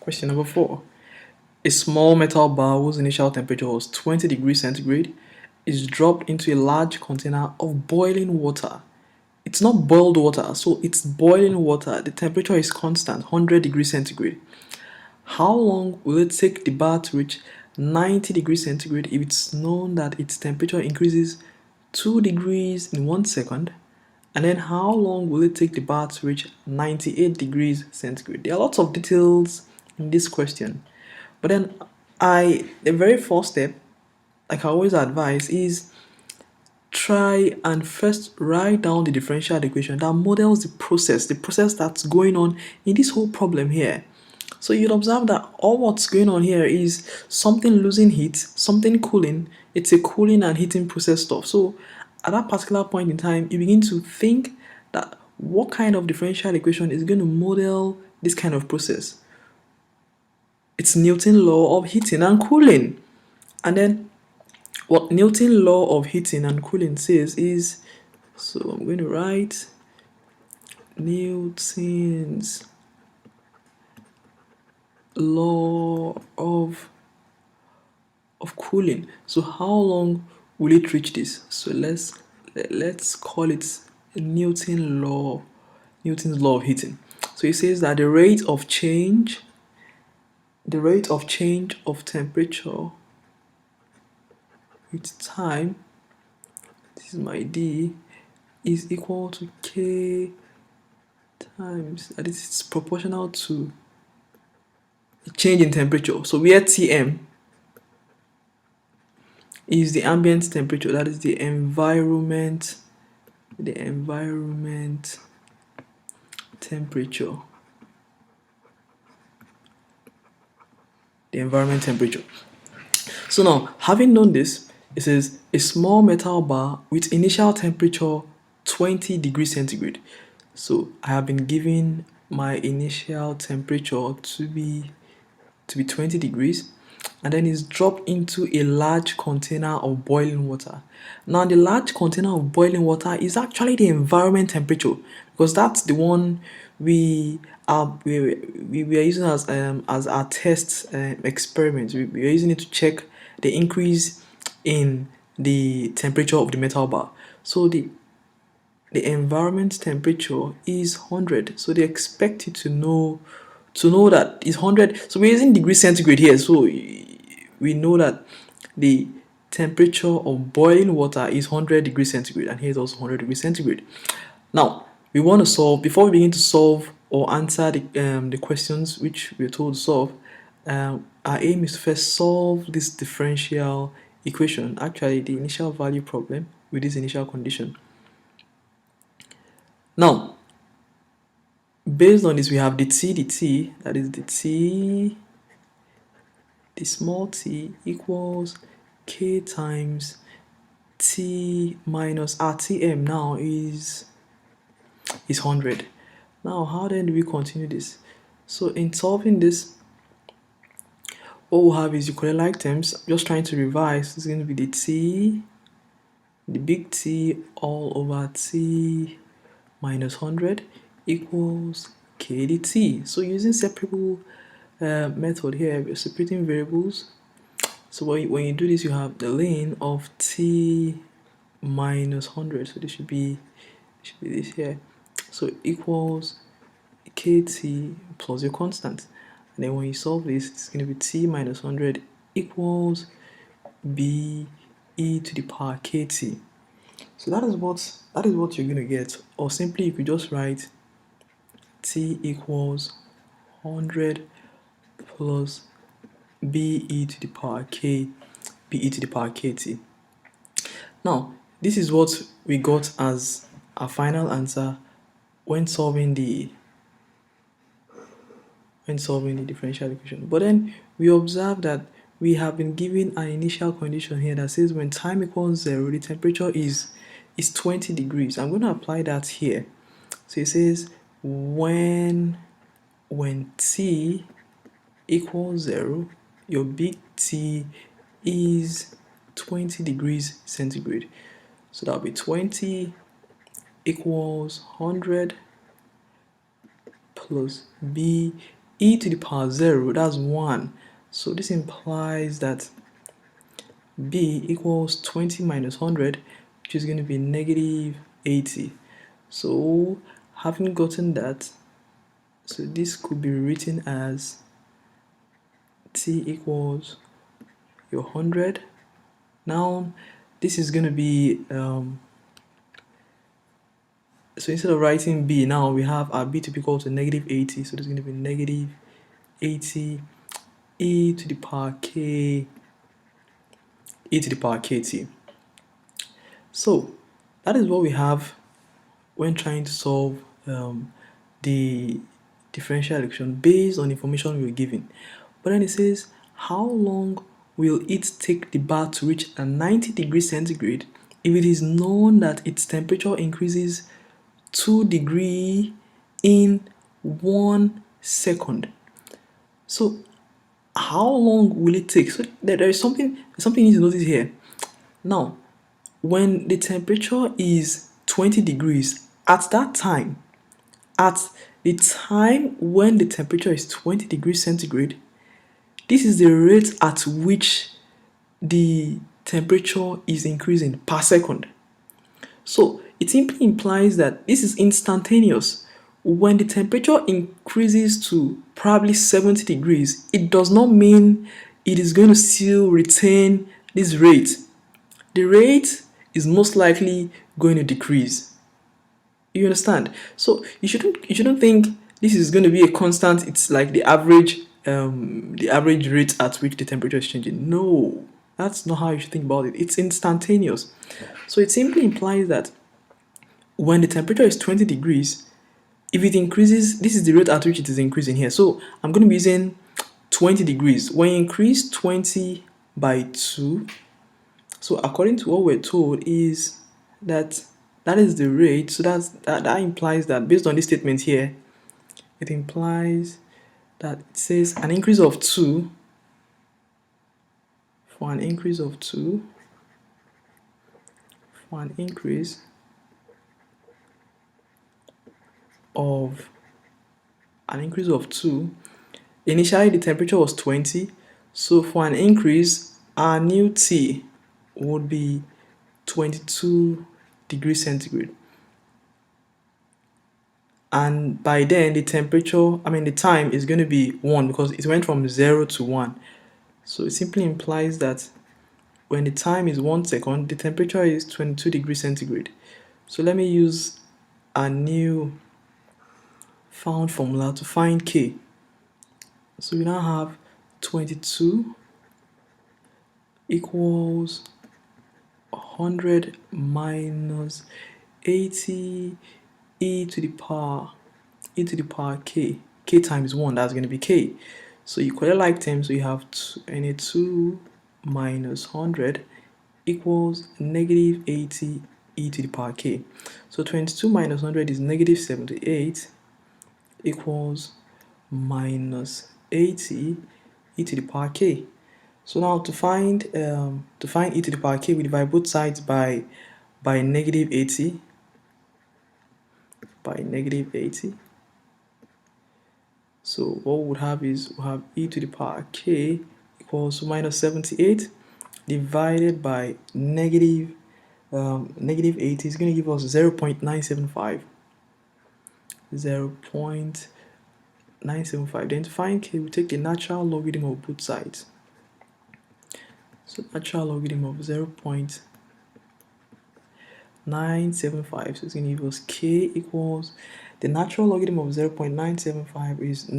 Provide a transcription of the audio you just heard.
Question number 4. A small metal bar whose initial temperature was 20 degrees centigrade is dropped into a large container of boiling water. It's not boiled water, so it's boiling water. The temperature is constant, 100 degrees centigrade. How long will it take the bar to reach 90 degrees centigrade if it's known that its temperature increases 2 degrees in 1 second? And then how long will it take the bar to reach 98 degrees centigrade? There are lots of details in this question. But then the very first step, like I always advise, is try and first write down the differential equation that models the process that's going on in this whole problem here. So you'd observe that all what's going on here is something losing heat, something cooling. It's a cooling and heating process stuff. So at that particular point in time, you begin to think that what kind of differential equation is going to model this kind of process. It's Newton's law of heating and cooling. And then what Newton's law of heating and cooling says is, so I'm going to write Newton's law of cooling. So how long will it reach this? So let's call it Newton's law of heating. So it says that the rate of change of temperature with time, this is my D, is equal to K times, that is, it's proportional to the change in temperature. So where Tm is the ambient temperature, that is the environment temperature. So now, having known this, it says a small metal bar with initial temperature 20 degrees centigrade. So I have been given my initial temperature to be 20 degrees, and then it's dropped into a large container of boiling water. Now the large container of boiling water is actually the environment temperature, because that's the one we are using as our test experiment. We are using it to check the increase in the temperature of the metal bar. So the environment temperature is 100. So they expect you to know that it's 100. So we're using degrees centigrade here. So we know that the temperature of boiling water is 100 degrees centigrade, and here's also 100 degrees centigrade. Now we want to solve, before we begin to solve or answer the questions which we're told to solve, our aim is to first solve this differential equation, actually the initial value problem with this initial condition. Now, based on this, we have dt, that is the small t equals k times t minus our Tm now is 100. Now, how then do we continue this? So in solving this, what we'll have is equivalent terms. I'm just trying to revise. It's going to be the big T all over T minus 100 equals k dt. So using separable method here, we're separating variables. So when you do this, you have the lane of T minus 100. So this should be this here. So equals kt plus your constant. And then when you solve this, it's going to be T minus 100 equals b e to the power kt. So that is what you're going to get. Or simply you could just write T equals 100 plus be to the power k, be to the power kt. Now, this is what we got as our final answer when solving the differential equation. But then we observe that we have been given an initial condition here that says when time equals 0, the temperature is 20 degrees. I'm going to apply that here. So it says when t equals 0, your big T is 20 degrees centigrade. So that'll be 20 equals 100 plus b e to the power 0, that's 1. So this implies that b equals 20 minus 100, which is going to be negative 80. So having gotten that, so this could be written as t equals your 100. Now this is going to be so instead of writing b, now we have our b to be equal to negative 80. So there's going to be negative 80 e to the power k, e to the power kt. So that is what we have when trying to solve the differential equation based on information we were given. But then it says, how long will it take the bath to reach a 90 degrees centigrade if it is known that its temperature increases 2 degrees in 1 second? So how long will it take? So there is something you need to notice here. Now, when the temperature is 20 degrees, at that time, at the time when the temperature is 20 degrees centigrade, this is the rate at which the temperature is increasing per second. So it simply implies that this is instantaneous. When the temperature increases to probably 70 degrees, it does not mean it is going to still retain this rate. The rate is most likely going to decrease. You understand? So you shouldn't think this is going to be a constant. It's like the average rate at which the temperature is changing. No, that's not how you should think about it. It's instantaneous. So it simply implies that when the temperature is 20 degrees, if it increases, this is the rate at which it is increasing here. So I'm going to be using 20 degrees. When you increase 20 by 2, so according to what we're told is that that is the rate. So that implies that based on this statement here, it implies that it says an increase of 2 for an increase of 2 for an increase of 2. Initially the temperature was 20, so for an increase our new T would be 22 degrees centigrade. And by then the the time is going to be 1 because it went from 0 to 1. So it simply implies that when the time is 1 second, the temperature is 22 degrees centigrade. So let me use a new found formula to find K. So we now have 22 equals 100 minus 80 e to the power k. K times 1, that's going to be k. So you equally like terms, so you have 22 minus 100 equals negative 80 e to the power k. So 22 minus 100 is negative 78 equals minus 80 e to the power k. So now to find e to the power k, we divide both sides by negative 80 by negative 80. So what we would have is we'll have e to the power k equals minus 78 divided by negative 80 is going to give us 0.975. 0.975. Then to find k, we take the natural logarithm of both sides. So natural logarithm of 0.975. So it's going to give us k equals the natural logarithm of 0.975 is